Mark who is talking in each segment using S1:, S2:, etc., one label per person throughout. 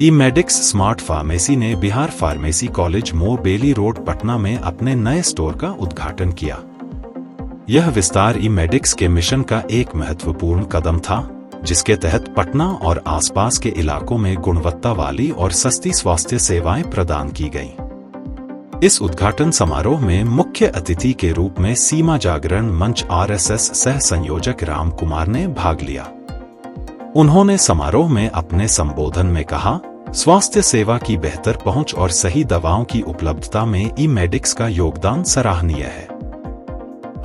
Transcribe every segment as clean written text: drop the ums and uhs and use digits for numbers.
S1: ई-मेडिक्स smart pharmacy ने Bihar pharmacy college मोर बेली road Patna में अपने नए स्टोर का उद्घाटन किया। यह विस्तार ई-मेडिक्स के मिशन का एक महत्वपूर्ण कदम था, जिसके तहत पटना और आसपास के इलाकों में गुणवत्ता वाली और सस्ती स्वास्थ्य सेवाएं प्रदान की गईं। इस उद्घाटन समारोह में मुख्य अतिथि के रूप में सीमा जागरण मंच आरएसएस सह संयोजक राम कुमार ने भाग लिया। उन्होंने समारोह में अपने संबोधन में कहा, स्वास्थ्य सेवा की बेहतर पहुंच और सही दवाओं की उपलब्धता में ई-मेडिक्स का योगदान सराहनीय है।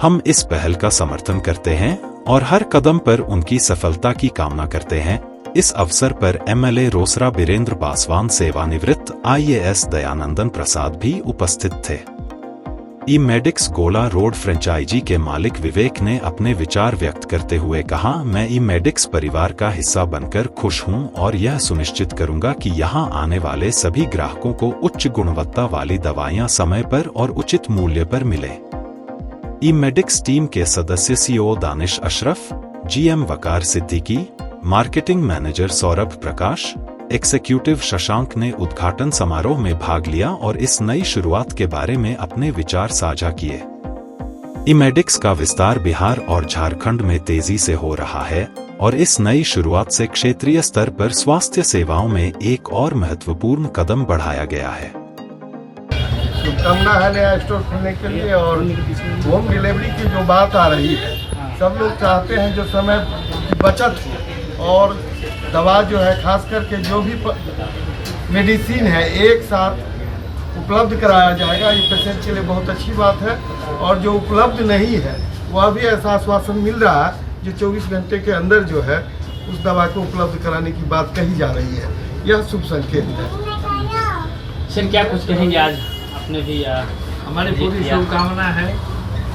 S1: हम इस पहल का समर्थन करते हैं और हर कदम पर उनकी सफलता की कामना करते हैं। इस अवसर पर एमएलए रोसड़ा बीरेंद्र पासवान, सेवानिवृत्त आईएएस दयानंदन प्रसाद भी उपस्थित थे। ई-मेडिक्स गोला रोड फ्रेंचाइजी के मालिक विवेक ने अपने विचार व्यक्त करते हुए कहा, मैं ई-मेडिक्स परिवार का हिस्सा बनकर खुश हूं और यह सुनिश्चित करूंगा कि यहां आने वाले सभी ग्राहकों को उच्च गुणवत्ता वाली दवाइयां समय पर और उचित मूल्य पर मिले। ई-मेडिक्स टीम के सदस्य सीओ दानिश अशरफ, जीएम वकार सिद्दीकी, मार्केटिंग मैनेजर सौरभ प्रकाश, एग्जीक्यूटिव शशांक ने उद्घाटन समारोह में भाग लिया और इस नई शुरुआत के बारे में अपने विचार साझा किए। ई-मेडिक्स का विस्तार बिहार और झारखंड में तेजी से हो रहा है और इस नई शुरुआत से क्षेत्रीय स्तर पर स्वास्थ्य सेवाओं में एक और महत्वपूर्ण कदम बढ़ाया गया है।
S2: शुभकामना है नया स्टोर खोलने के लिए। और होम डिलीवरी की जो बात आ रही है, सब लोग चाहते हैं जो समय की बचत हो और दवा जो है खास करके जो भी मेडिसिन है एक साथ उपलब्ध कराया जाएगा। ये पेशेंट के लिए बहुत अच्छी बात है। और जो उपलब्ध नहीं है वह भी ऐसा आश्वासन मिल रहा है जो 24 घंटे के अंदर जो है उस दवा को उपलब्ध कराने की बात कही जा रही है। यह शुभ संकेत है।
S3: सर, क्या कुछ कहेंगे आज आपने भी?
S4: हमारी पूरी शुभकामना है।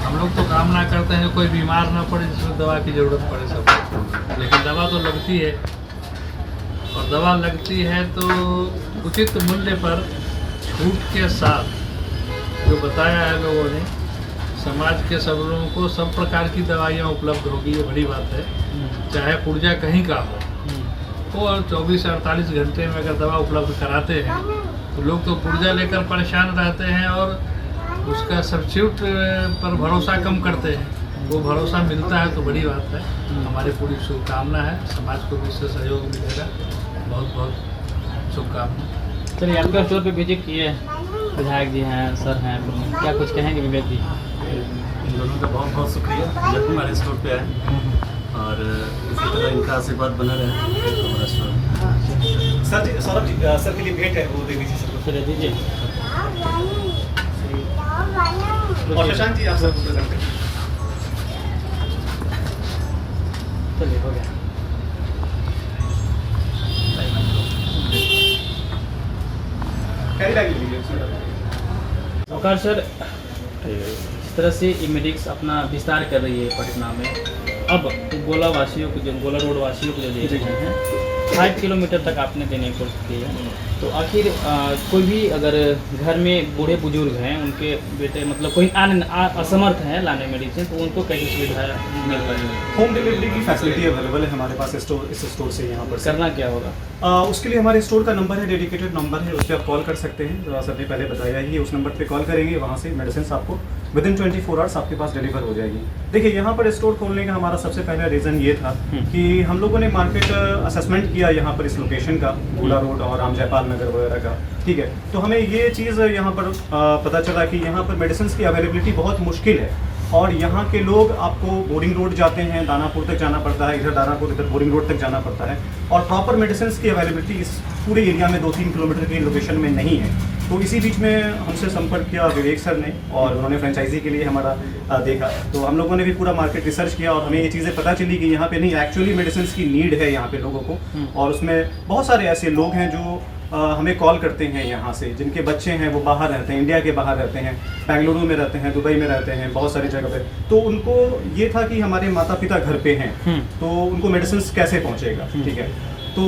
S4: हम लोग तो कामना करते हैं कोई बीमार ना पड़े जिसमें दवा की ज़रूरत पड़े सब, लेकिन दवा तो लगती है और दवा लगती है तो उचित मूल्य पर छूट के साथ जो बताया है लोगों ने, समाज के सब लोगों को सब प्रकार की दवाइयाँ उपलब्ध होगी। ये बड़ी बात है। चाहे पुर्जा कहीं का हो और 24 से 48 घंटे में अगर दवा उपलब्ध कराते हैं तो लोग तो पुर्जा लेकर परेशान रहते हैं और उसका सब्स्टिट्यूट पर भरोसा कम करते हैं। वो भरोसा मिलता है तो बड़ी बात है। हमारी पूरी शुभकामना है। समाज को भी इससे सहयोग मिलेगा। बहुत बहुत शुभकामना।
S3: चलिए, आपके स्टोर पे विजिट किए विधायक जी हैं, सर हैं, क्या कुछ कहेंगे विवेक जी?
S5: इन दोनों का बहुत बहुत शुक्रिया जब हमारे स्टोर पे आए और इसी तरह इनका आशीर्वाद बना रहे हमारा स्टोर।
S6: सर जी, सौरभ जी, सर के लिए भेंट है, वो दे दीजिए सर।
S3: चलिए दीजिए।
S6: और शशांक जी, आप सर को प्रेजेंट करें।
S3: चलिए, हो गया। वकार सर, इस तरह से ई-मेडिक्स अपना विस्तार कर रही है पटना में। अब गोला वासियों को, जो गोला रोड वासियों को जो दे रहे हैं 5 किलोमीटर तक आपने देने की कोशिश की है, तो आखिर कोई भी अगर घर में बूढ़े बुजुर्ग हैं, उनके बेटे मतलब कोई असमर्थ हैं लाने मेडिसिन, तो उनको कैसी सुविधा मिल रही है?
S6: होम डिलीवरी की फैसिलिटी अवेलेबल है हमारे पास इस स्टोर से। यहाँ पर
S3: करना क्या होगा?
S6: उसके लिए हमारे स्टोर का नंबर है, डेडिकेटेड नंबर है, उस पर आप कॉल कर सकते हैं। जो सर ने पहले बताया ही, उस नंबर पे कॉल करेंगे, वहाँ से मेडिसिन आपको विदिन 24 आवर्स आपके पास डिलीवर हो जाएगी। देखिए, यहाँ पर स्टोर खोलने का हमारा सबसे पहला रीज़न ये था कि हम लोगों ने मार्केट असेसमेंट किया यहाँ पर इस लोकेशन का, गोला रोड और राम जयपाल नगर वगैरह का, ठीक है। तो हमें ये चीज़ यहाँ पर पता चला कि यहाँ पर मेडिसिन की अवेलेबिलिटी बहुत मुश्किल है और यहाँ के लोग आपको बोरिंग रोड जाते हैं, दानापुर तक जाना पड़ता है, इधर दानापुर, इधर बोरिंग रोड तक जाना पड़ता है और प्रॉपर मेडिसिन की अवेलेबिलिटी इस पूरे एरिया में 2-3 किलोमीटर की लोकेशन में नहीं है। तो इसी बीच में हमसे संपर्क किया विवेक सर ने और उन्होंने फ्रेंचाइजी के लिए हमारा देखा। तो हम लोगों ने भी पूरा मार्केट रिसर्च किया और हमें ये चीज़ें पता चली कि यहाँ पे नहीं, एक्चुअली मेडिसिन की नीड है यहाँ पे लोगों को। और उसमें बहुत सारे ऐसे लोग हैं जो हमें कॉल करते हैं यहाँ से, जिनके बच्चे हैं वो बाहर रहते हैं, इंडिया के बाहर रहते हैं, बेंगलुरु में रहते हैं, दुबई में रहते हैं, बहुत सारी जगह पे। तो उनको ये था कि हमारे माता पिता घर पे हैं, तो उनको मेडिसिन कैसे पहुँचेगा, ठीक है। तो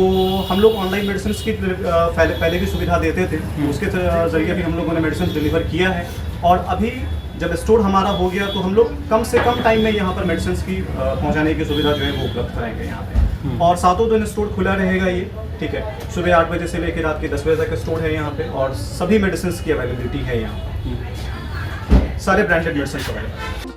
S6: हम लोग ऑनलाइन मेडिसिन की पहले भी सुविधा देते थे, उसके ज़रिए भी हम लोगों ने मेडिसिन डिलीवर किया है। और अभी जब स्टोर हमारा हो गया तो हम लोग कम से कम टाइम में यहाँ पर मेडिसिन की पहुँचाने की सुविधा जो है वो उपलब्ध कराएंगे यहाँ पे। और सातों दिन स्टोर खुला रहेगा ये, ठीक है। सुबह 8 बजे से लेकर रात के 10 बजे तक स्टोर है यहाँ पे, और सभी मेडिसिन की अवेलेबिलिटी है यहाँ, सारे ब्रांडेड मेडिसिन अवेलेबल।